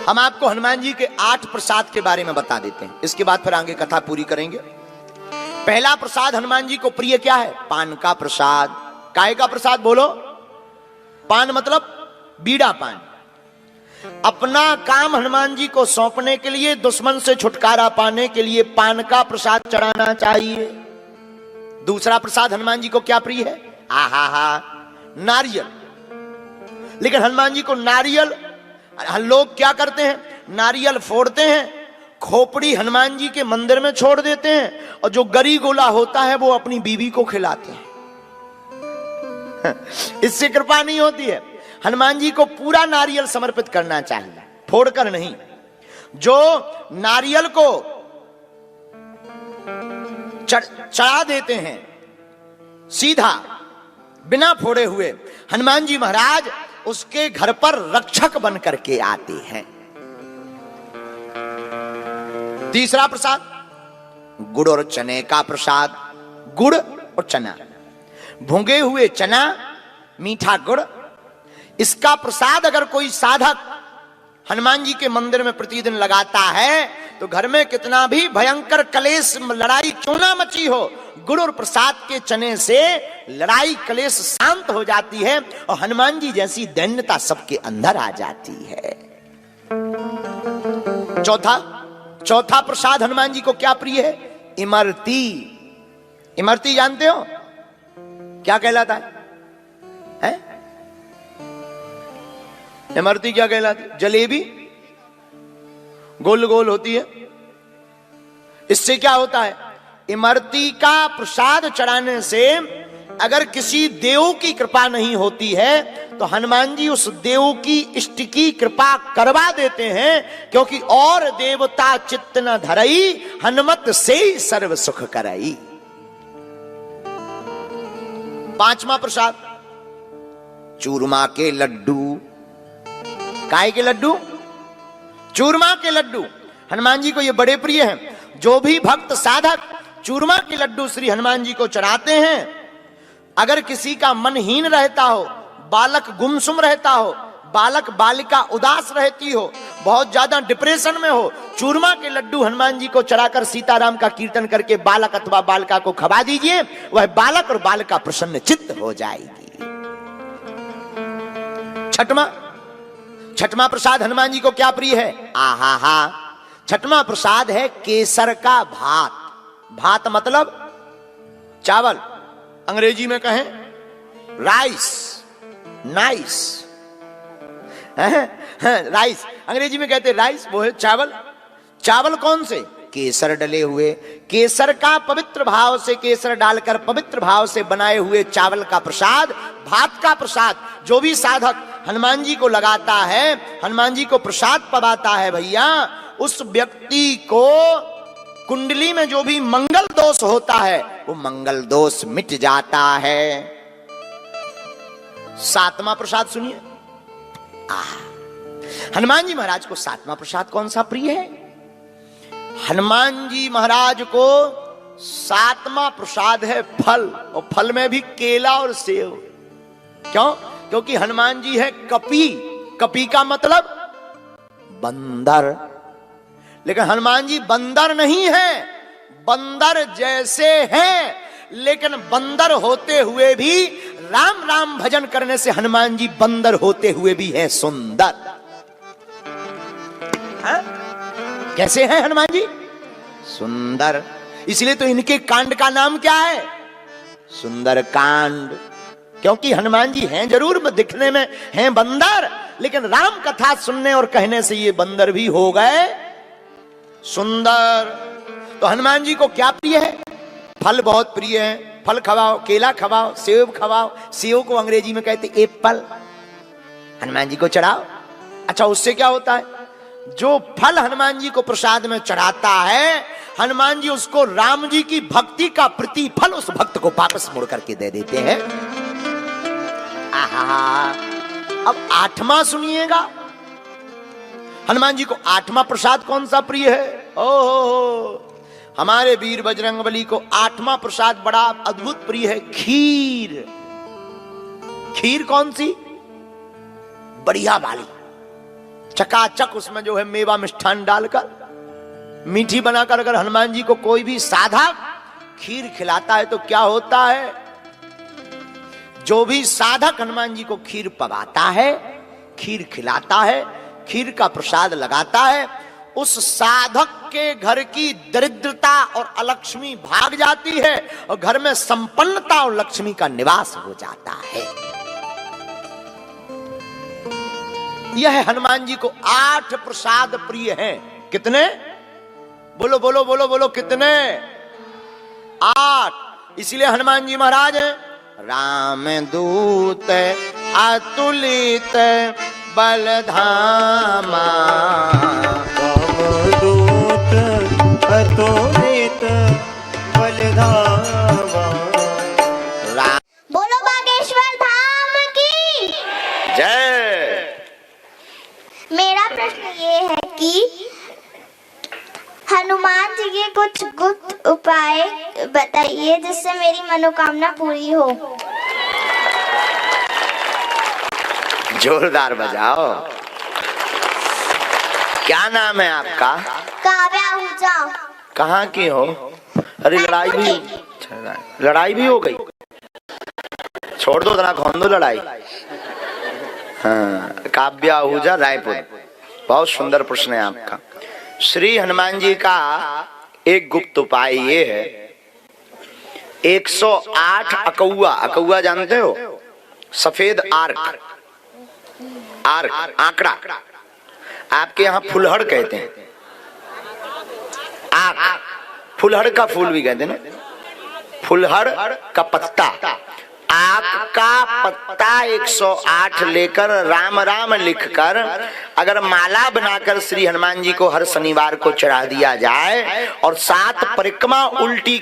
हम आपको हनुमान जी के 8 प्रसाद के बारे में बता देते हैं, इसके बाद फिर आगे कथा पूरी करेंगे। पहला प्रसाद हनुमान जी को प्रिय क्या है? पान का प्रसाद। काय का प्रसाद बोलो? पान मतलब बीड़ा पान। अपना काम हनुमान जी को सौंपने के लिए, दुश्मन से छुटकारा पाने के लिए पान का प्रसाद चढ़ाना चाहिए। दूसरा प्रसाद हनुमान जी को क्या प्रिय है? नारियल। लेकिन हनुमान जी को नारियल, लोग क्या करते हैं? नारियल फोड़ते हैं, खोपड़ी हनुमान जी के मंदिर में छोड़ देते हैं, और जो गरी गोला होता है वो अपनी बीवी को खिलाते हैं। इससे कृपा नहीं होती है। हनुमान जी को पूरा नारियल समर्पित करना चाहिए, फोड़कर नहीं। जो नारियल को चढ़ा देते हैं सीधा बिना फोड़े हुए, हनुमान जी महाराज उसके घर पर रक्षक बन करके आते हैं। तीसरा प्रसाद गुड़ और चने का प्रसाद। गुड़ और चना, भुंगे हुए चना, मीठा गुड़, इसका प्रसाद अगर कोई साधक हनुमान जी के मंदिर में प्रतिदिन लगाता है तो घर में कितना भी भयंकर कलेश लड़ाई क्यों ना मची हो, गुड़ और प्रसाद के चने से लड़ाई कलेश शांत हो जाती है और हनुमान जी जैसी दैन्यता सबके अंदर आ जाती है। चौथा प्रसाद हनुमान जी को क्या प्रिय है? इमरती। इमरती जानते हो क्या कहलाता है? इमरती क्या कहलाती? जलेबी गोल गोल होती है। इससे क्या होता है? इमरती का प्रसाद चढ़ाने से अगर किसी देव की कृपा नहीं होती है तो हनुमान जी उस देव की इष्ट की कृपा करवा देते हैं, क्योंकि और देवता चित्त न धरई, हनुमत से सर्व सुख करई। पांचवा प्रसाद चूरमा के लड्डू। काय के लड्डू? चूरमा के लड्डू। हनुमान जी को ये बड़े प्रिय हैं। जो भी भक्त साधक चूरमा के लड्डू श्री हनुमान जी को चढ़ाते हैं, अगर किसी का मन हीन रहता हो, बालक गुमसुम रहता हो, बालक बालिका उदास रहती हो, बहुत ज्यादा डिप्रेशन में हो, चूरमा के लड्डू हनुमान जी को चढ़ाकर सीताराम का कीर्तन करके बालक अथवा बालिका को खवा दीजिए, वह बालक और बालिका प्रसन्न चित्त हो जाएगी। छठवां प्रसाद हनुमान जी को क्या प्रिय है? छठवां प्रसाद है केसर का भात। भात मतलब चावल, अंग्रेजी में कहें राइस। नाइस राइस, अंग्रेजी में कहते राइस, वो है चावल। चावल कौन से? केसर डले हुए। केसर का पवित्र भाव से, केसर डालकर पवित्र भाव से बनाए हुए चावल का प्रसाद, भात का प्रसाद जो भी साधक हनुमान जी को लगाता है, हनुमान जी को प्रसाद पवाता है भैया, उस व्यक्ति को कुंडली में जो भी मंगल दोष होता है वो मंगल दोष मिट जाता है। सातवां प्रसाद सुनिए। हनुमान जी महाराज को सातवां प्रसाद कौन सा प्रिय है? हनुमान जी महाराज को सातवां प्रसाद है फल, और फल में भी केला और सेब। क्यों? क्योंकि हनुमान जी है कपी। कपी का मतलब बंदर। लेकिन हनुमान जी बंदर नहीं है, बंदर जैसे हैं, लेकिन बंदर होते हुए भी राम राम भजन करने से हनुमान जी बंदर होते हुए भी हैं सुंदर। हाँ? कैसे हैं हनुमान जी? सुंदर। इसलिए तो इनके कांड का नाम क्या है? सुंदर कांड। क्योंकि हनुमान जी हैं जरूर दिखने में हैं बंदर, लेकिन राम कथा सुनने और कहने से ये बंदर भी हो गए सुंदर। तो हनुमान जी को क्या प्रिय है? फल बहुत प्रिय है। फल खवाओ, केला खवाओ, सेब खवाओ। सेब को अंग्रेजी में कहते एप्पल। हनुमान जी को चढ़ाओ। अच्छा, उससे क्या होता है? जो फल हनुमान जी को प्रसाद में चढ़ाता है, हनुमान जी उसको राम जी की भक्ति का प्रतिफल उस भक्त को वापस मुड़ करके दे देते हैं। अब आठवां सुनिएगा। हनुमान जी को आठवां प्रसाद कौन सा प्रिय है? ओहो, हमारे वीर बजरंगबली को आठवां प्रसाद बड़ा अद्भुत प्रिय है, खीर। खीर कौन सी? बढ़िया वाली चकाचक उसमें जो है मेवा मिष्ठान डालकर मीठी बनाकर अगर हनुमान जी को कोई भी साधक खीर खिलाता है तो क्या होता है? जो भी साधक हनुमान जी को खीर पकाता है, खीर खिलाता है, खीर का प्रसाद लगाता है, उस साधक के घर की दरिद्रता और अलक्ष्मी भाग जाती है और घर में संपन्नता और लक्ष्मी का निवास हो जाता है। यह हनुमान जी को 8 प्रसाद प्रिय हैं। कितने? बोलो बोलो बोलो बोलो, कितने? 8। इसलिए हनुमान जी महाराज हैं राम दूत अतुलित बलधामा, राम दूत अतुलित बलधामा। बोलो बागेश्वर धाम की जय। मेरा प्रश्न ये है कि हनुमान जी के कुछ गुप्त उपाय बताइए जिससे मेरी मनोकामना पूरी हो। जोरदार बजाओ। क्या नाम है आपका? काव्या आहूजा। कहाँ की हो? अरे लड़ाई भी हो गई। छोड़ दो, तना खोल दो लड़ाई। हाँ, काव्या आहूजा, रायपुर। बहुत सुंदर प्रश्न है आपका। श्री हनुमान जी का एक गुप्त उपाय ये है, 108 अकौआ। अकौआ जानते हो? सफेद आर्क, आंकड़ा। आपके यहाँ फुलहड़ कहते हैं। आक, फुलहड़ का फूल भी कहते हैं ना, फुलहड़ का पत्ता। आक का पत्ता 108 लेकर राम राम लिखकर अगर माला बनाकर श्री हनुमान जी को हर शनिवार को चढ़ा दिया जाए और 7 परिक्रमा उल्टी